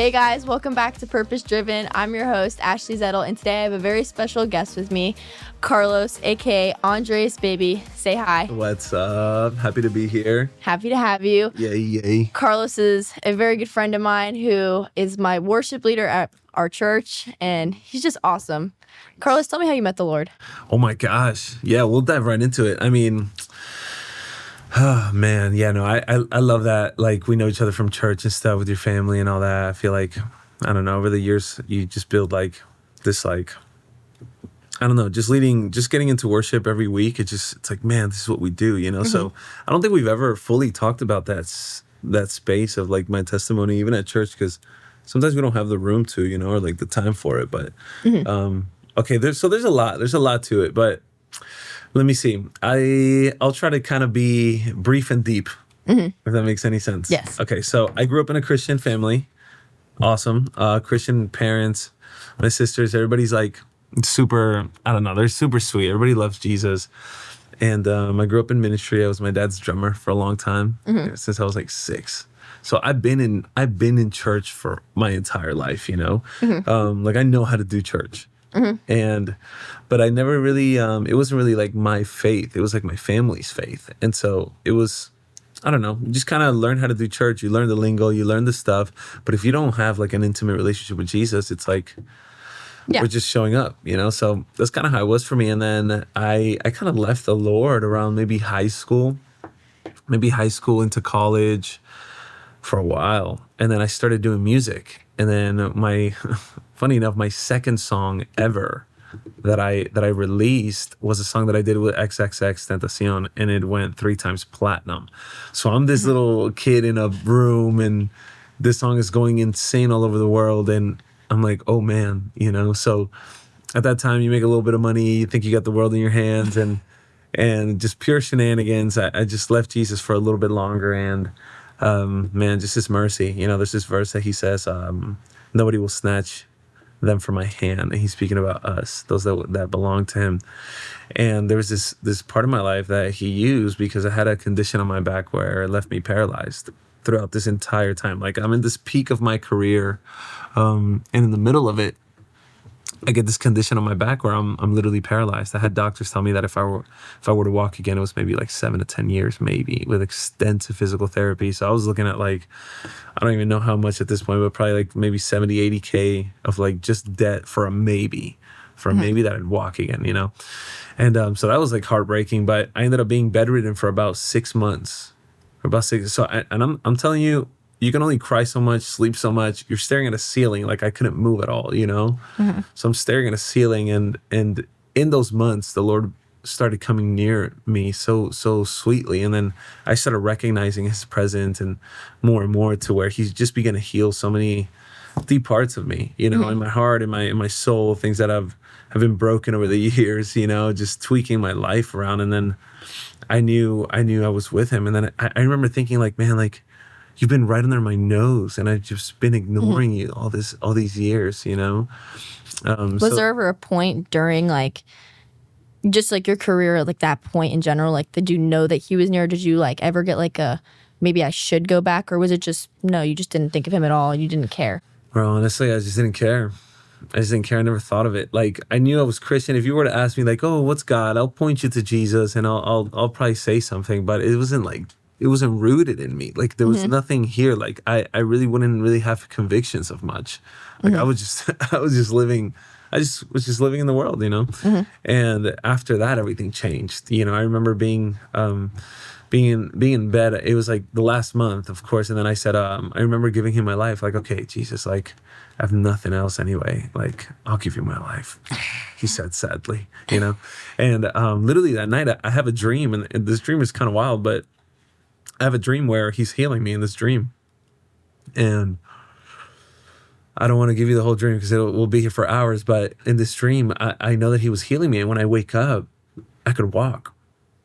Hey guys, welcome back to Purpose Driven. I'm your host, Ashley Zettl, and today I have a very special guest with me, Carlos, aka Andrez Bibii. Say hi. What's up? Happy to be here. Happy to have you. Yay. Carlos is a very good friend of mine who is my worship leader at our church, and he's just awesome. Carlos, tell me how you met the Lord. Oh my gosh. Yeah, we'll dive right into it. I mean, oh man, yeah, no, I love that. Like, we know each other from church and stuff with your family and all that. I feel like, I don't know, over the years, you just build like this, like, I don't know, just getting into worship every week. It's like, man, this is what we do, you know? Mm-hmm. So I don't think we've ever fully talked about that space of like my testimony, even at church, because sometimes we don't have the room to, you know, or like the time for it. But, okay, there's a lot to it, but let me see. I'll try to kind of be brief and deep, if that makes any sense. Yes. Okay, so I grew up in a Christian family. Awesome. Christian parents, my sisters, everybody's like super, I don't know, they're super sweet. Everybody loves Jesus. And I grew up in ministry. I was my dad's drummer for a long time, since I was like 6. So I've been in church for my entire life, you know? Like, I know how to do church. But I never really, it wasn't really like my faith. It was like my family's faith. And so it was, I don't know, you just kind of learn how to do church. You learn the lingo, you learn the stuff. But if you don't have like an intimate relationship with Jesus, it's like, we're just showing up, you know? So that's kind of how it was for me. And then I kind of left the Lord around maybe high school into college for a while. And then I started doing music. And then funny enough, my second song ever that I released was a song that I did with XXXTentacion, and it went 3 times platinum. So I'm this little kid in a room, and this song is going insane all over the world, and I'm like, oh man, you know. So at that time, you make a little bit of money, you think you got the world in your hands, and just pure shenanigans. I just left Jesus for a little bit longer, and man, just his mercy. You know, there's this verse that he says, nobody will snatch them from my hand. And he's speaking about us, those that belong to him. And there was this part of my life that he used because I had a condition on my back where it left me paralyzed throughout this entire time. Like, I'm in this peak of my career, and in the middle of it, I get this condition on my back where I'm literally paralyzed. I had doctors tell me that if I were to walk again, it was maybe like 7 to 10 years, maybe, with extensive physical therapy. So I was looking at like, I don't even know how much at this point, but probably like maybe 70, 80K of like just debt for a maybe that I'd walk again, you know? And so that was like heartbreaking, but I ended up being bedridden for about 6 months. So I'm telling you, you can only cry so much, sleep so much. You're staring at a ceiling. Like, I couldn't move at all, you know? So I'm staring at a ceiling, and in those months, the Lord started coming near me so sweetly. And then I started recognizing his presence, and more to where he's just began to heal so many deep parts of me, you know, in my heart, in my soul, things that have been broken over the years, you know, just tweaking my life around. And then I knew I was with him. And then I remember thinking like, man, like, you've been right under my nose, and I've just been ignoring you all these years, you know? Was there ever a point during like, just like your career, like that point in general, like, did you know that he was near? Did you like ever get like maybe I should go back? Or was it just, no, you just didn't think of him at all? You didn't care? Well, honestly, I just didn't care. I never thought of it. Like, I knew I was Christian. If you were to ask me like, oh, what's God? I'll point you to Jesus, and I'll probably say something, but it wasn't rooted in me. Like, there was nothing here. Like, I really wouldn't really have convictions of much. Like, I was just living in the world, you know? And after that, everything changed. You know, I remember being in bed. It was like the last month, of course. And then I said, I remember giving him my life. Like, okay, Jesus, like, I have nothing else anyway. Like, I'll give you my life. He said, sadly, you know? And literally that night, I have a dream, and this dream is kind of wild, but I have a dream where he's healing me in this dream. And I don't want to give you the whole dream because we'll be here for hours. But in this dream, I know that he was healing me. And when I wake up, I could walk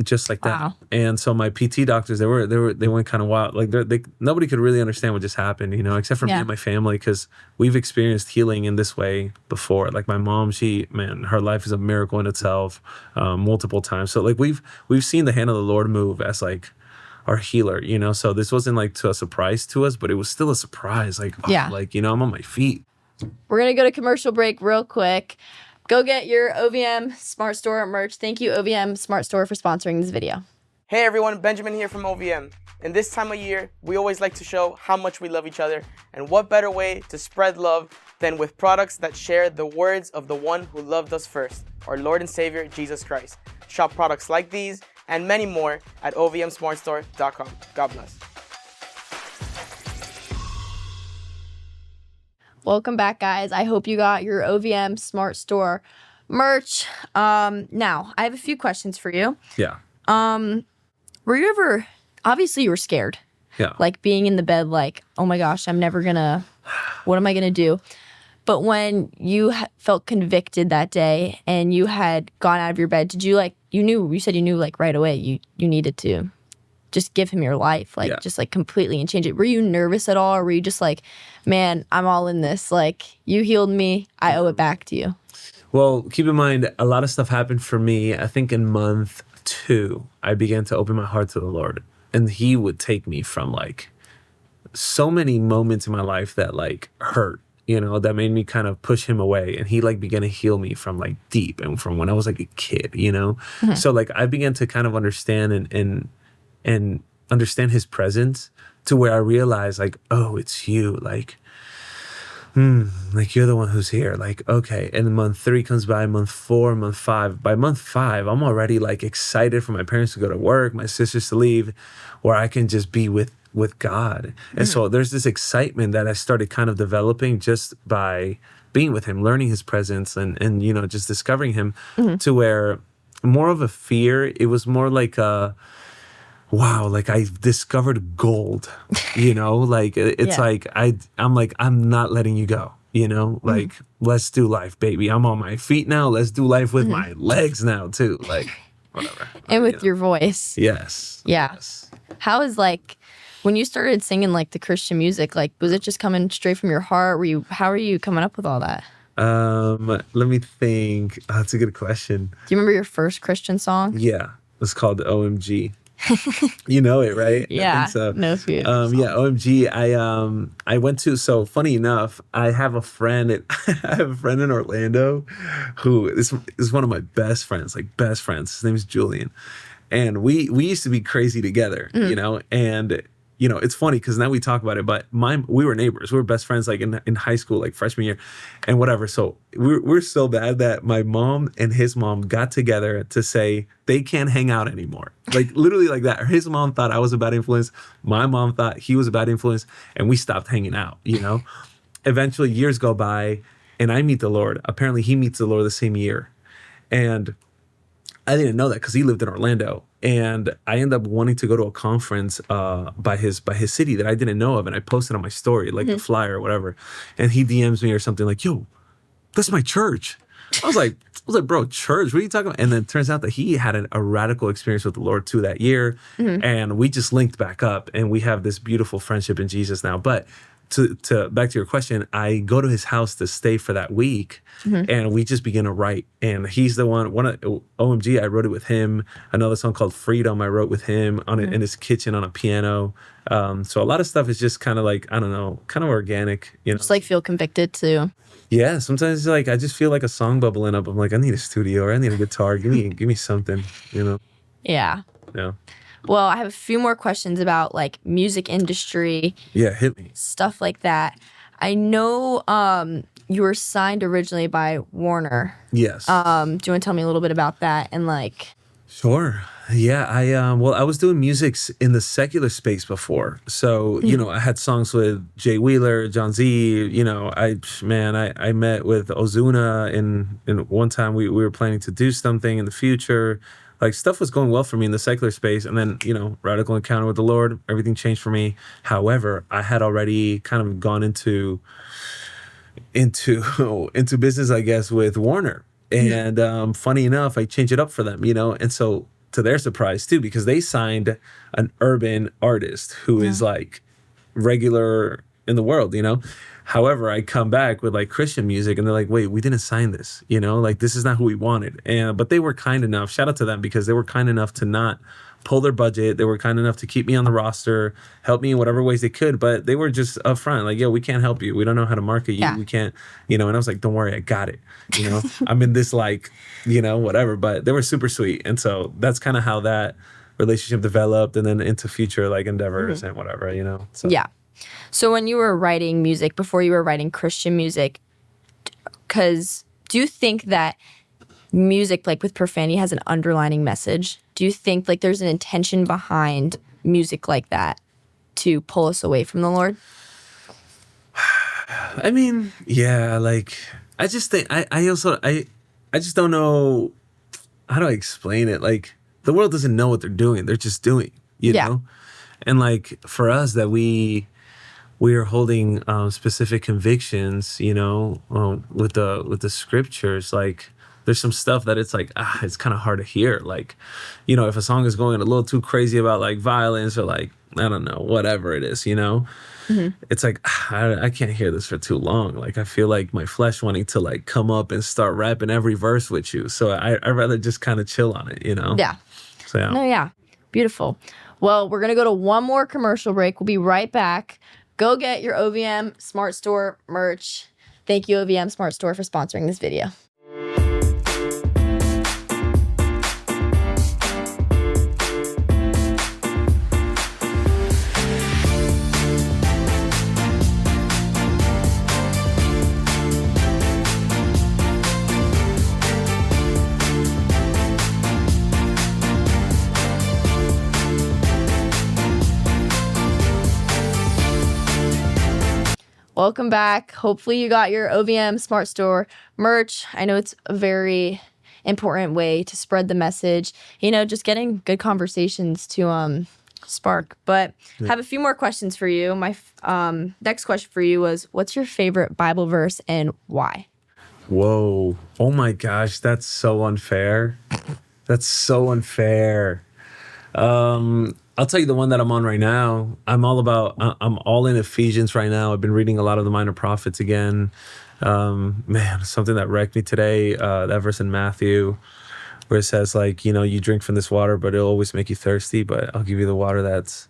just like that. Wow. And so my PT doctors, they went kind of wild. Like, nobody could really understand what just happened, you know, except for me and my family, because we've experienced healing in this way before. Like, my mom, her life is a miracle in itself, multiple times. So like we've seen the hand of the Lord move as like our healer, you know? So this wasn't like a surprise to us, but it was still a surprise. Like, like, you know, I'm on my feet. We're going to go to commercial break real quick. Go get your OVM Smart Store merch. Thank you, OVM Smart Store, for sponsoring this video. Hey everyone, Benjamin here from OVM. In this time of year, we always like to show how much we love each other, and what better way to spread love than with products that share the words of the one who loved us first, our Lord and Savior, Jesus Christ. Shop products like these and many more at ovmsmartstore.com. God bless. Welcome back, guys. I hope you got your OVM Smart Store merch. Now, I have a few questions for you. Yeah. Were you ever, obviously you were scared. Yeah. Like being in the bed, like, oh my gosh, what am I gonna do? But when you felt convicted that day and you had gone out of your bed, did you you said you knew like right away you needed to just give him your life, like just like completely and change it. Were you nervous at all? Or were you just like, man, I'm all in this. Like you healed me. I owe it back to you. Well, keep in mind, a lot of stuff happened for me. I think in month 2, I began to open my heart to the Lord, and he would take me from like so many moments in my life that like hurt, you know, that made me kind of push him away. And he like began to heal me from like deep and from when I was like a kid, you know? Mm-hmm. So like I began to kind of understand and understand his presence to where I realized like, oh, it's you. Like you're the one who's here. Like, okay. And then month 3 comes by, month 4, month 5. By month 5, I'm already like excited for my parents to go to work, my sisters to leave, where I can just be with God. And so there's this excitement that I started kind of developing just by being with him, learning his presence and you know, just discovering him to where more of a fear, it was more like wow, like I discovered gold, you know, like it's like I'm not letting you go, you know, like let's do life, baby. I'm on my feet now. Let's do life with my legs now too. Like whatever. And with your voice. Yes. Yeah. Yes. How is like when you started singing like the Christian music, like was it just coming straight from your heart? How are you coming up with all that? Let me think. Oh, that's a good question. Do you remember your first Christian song? Yeah. It's called OMG. You know it, right? Yeah. I think so. No fear. Yeah, OMG. I went to, so funny enough, I have a friend in Orlando who is one of my best friends, like best friends. His name is Julian. And we used to be crazy together, you know, and you know, it's funny because now we talk about it, but we were neighbors. We were best friends like in high school, like freshman year and whatever. So we're so bad that my mom and his mom got together to say they can't hang out anymore. Like literally like that. His mom thought I was a bad influence. My mom thought he was a bad influence, and we stopped hanging out, you know? Eventually years go by and I meet the Lord. Apparently he meets the Lord the same year. And I didn't know that because he lived in Orlando. And I ended up wanting to go to a conference by his city that I didn't know of. And I posted on my story, like the flyer or whatever. And he DMs me or something like, yo, that's my church. I was like, bro, church? What are you talking about? And then it turns out that he had a radical experience with the Lord too that year. And we just linked back up. And we have this beautiful friendship in Jesus now. But to back to your question, I go to his house to stay for that week, and we just begin to write. And he's the one of OMG, I wrote it with him. Another song called Freedom, I wrote with him on it in his kitchen on a piano. So a lot of stuff is just kind of like, I don't know, kind of organic, you know. Just like feel convicted too. Yeah, sometimes like I just feel like a song bubbling up. I'm like, I need a studio or I need a guitar. Give me something, you know. Yeah. Yeah. Well, I have a few more questions about like music industry. Yeah, hit me. Stuff like that. I know you were signed originally by Warner. Yes. Do you want to tell me a little bit about that and like? Sure. Yeah, I was doing music in the secular space before. So, you know, I had songs with Jay Wheeler, John Z, you know, I met with Ozuna and one time we were planning to do something in the future. Like stuff was going well for me in the secular space, and then, you know, radical encounter with the Lord, everything changed for me. However, I had already kind of gone into business, I guess, with Warner. And funny enough, I changed it up for them, you know, and so to their surprise too, because they signed an urban artist who is like regular in the world, you know. However, I come back with like Christian music and they're like, wait, we didn't sign this, you know, like this is not who we wanted. But they were kind enough, shout out to them, because they were kind enough to not pull their budget. They were kind enough to keep me on the roster, help me in whatever ways they could, but they were just upfront, like, yo, we can't help you. We don't know how to market you. Yeah. We can't, and I was like, don't worry, I got it. I'm in this, like, whatever, but they were super sweet. And so that's kind of how that relationship developed, and then into future like endeavors and whatever, so. Yeah. So when you were writing music, before you were writing Christian music, because do you think that music, like with Profanity, has an underlining message? Do you think like there's an intention behind music like that to pull us away from the Lord? I mean, yeah, like I just think I just don't know, how do I explain it? Like, the world doesn't know what they're doing. They're just doing, you know? And like for us, that we are holding specific convictions, with the scriptures. Like, there's some stuff that it's like, it's kind of hard to hear. Like, if a song is going a little too crazy about like violence or like, I don't know, whatever it is, it's like, I can't hear this for too long. Like, I feel like my flesh wanting to like come up and start rapping every verse with you. So I'd rather just kind of chill on it, Yeah. So yeah. No, yeah. Beautiful. Well, we're going to go to one more commercial break. We'll be right back. Go get your OVM Smart Store merch. Thank you, OVM Smart Store, for sponsoring this video. Welcome back. Hopefully you got your OVM Smart Store merch. I know it's a very important way to spread the message, just getting good conversations to spark. But I have a few more questions for you. My next question for you was, what's your favorite Bible verse and why? Whoa. Oh my gosh, that's so unfair. That's so unfair. I'll tell you the one that I'm on right now. I'm all in Ephesians right now. I've been reading a lot of the minor prophets again. Man, something that wrecked me today, that verse in Matthew where it says like, you drink from this water, but it'll always make you thirsty, but I'll give you the water that's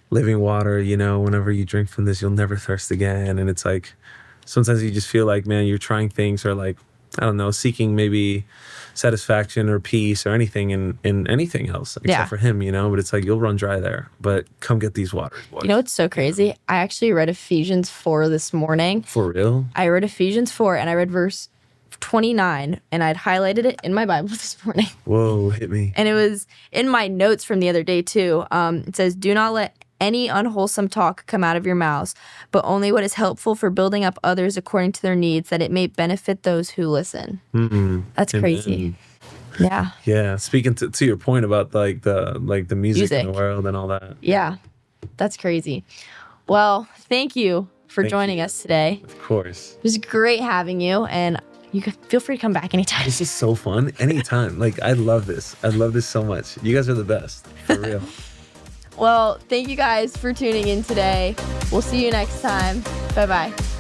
living water. Whenever you drink from this, you'll never thirst again. And it's like, sometimes you just feel like, man, you're trying things, or like, I don't know, seeking maybe satisfaction or peace or anything in anything else except for him, but it's like, you'll run dry there, but come get these waters, boys. It's so crazy. I actually read Ephesians 4 this morning. For real? I read Ephesians 4 and I read verse 29 and I'd highlighted it in my Bible this morning. Whoa, hit me. And it was in my notes from the other day too. It says, do not let any unwholesome talk come out of your mouths, but only what is helpful for building up others according to their needs, that it may benefit those who listen. That's crazy. Yeah. Yeah. Speaking to your point about like the music in the world and all that. Yeah. That's crazy. Well, thank you for joining us today. Of course. It was great having you, and you can feel free to come back anytime. This is so fun. Anytime. Like, I love this. I love this so much. You guys are the best. For real. Well, thank you guys for tuning in today. We'll see you next time. Bye-bye.